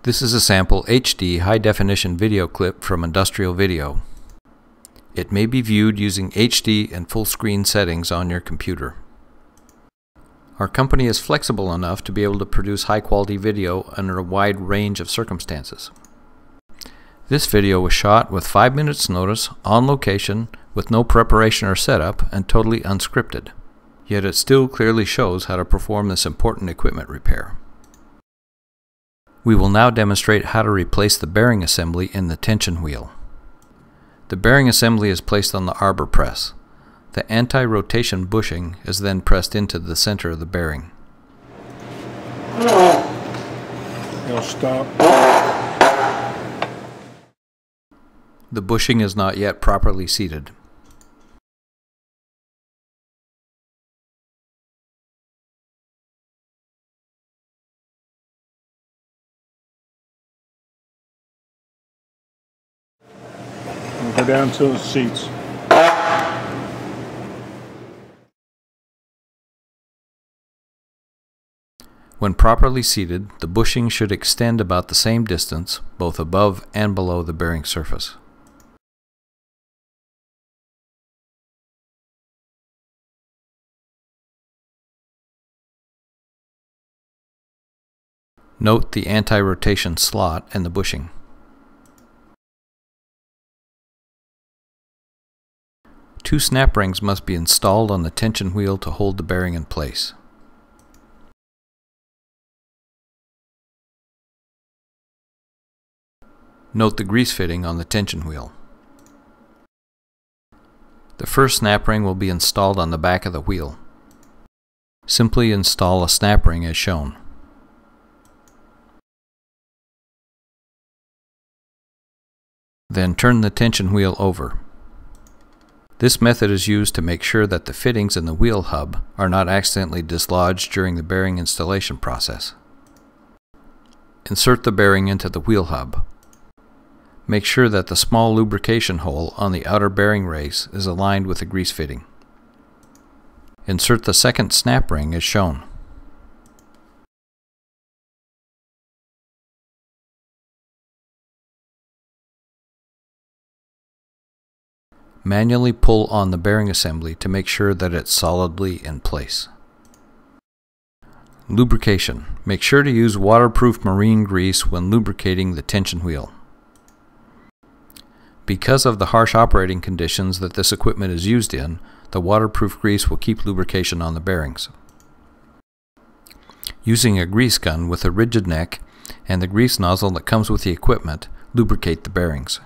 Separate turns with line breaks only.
This is a sample HD high-definition video clip from Industrial Video. It may be viewed using HD and full screen settings on your computer. Our company is flexible enough to be able to produce high-quality video under a wide range of circumstances. This video was shot with 5 minutes notice, on location, with no preparation or setup, and totally unscripted. Yet it still clearly shows how to perform this important equipment repair. We will now demonstrate how to replace the bearing assembly in the tension wheel. The bearing assembly is placed on the arbor press. The anti-rotation bushing is then pressed into the center of the bearing.
It'll stop.
The bushing is not yet properly seated.
Go down to the seats.
When properly seated, the bushing should extend about the same distance, both above and below the bearing surface. Note the anti-rotation slot and the bushing. Two snap rings must be installed on the tension wheel to hold the bearing in place. Note the grease fitting on the tension wheel. The first snap ring will be installed on the back of the wheel. Simply install a snap ring as shown. Then turn the tension wheel over. This method is used to make sure that the fittings in the wheel hub are not accidentally dislodged during the bearing installation process. Insert the bearing into the wheel hub. Make sure that the small lubrication hole on the outer bearing race is aligned with the grease fitting. Insert the second snap ring as shown. Manually pull on the bearing assembly to make sure that it's solidly in place. Lubrication. Make sure to use waterproof marine grease when lubricating the tension wheel. Because of the harsh operating conditions that this equipment is used in, the waterproof grease will keep lubrication on the bearings. Using a grease gun with a rigid neck and the grease nozzle that comes with the equipment, lubricate the bearings.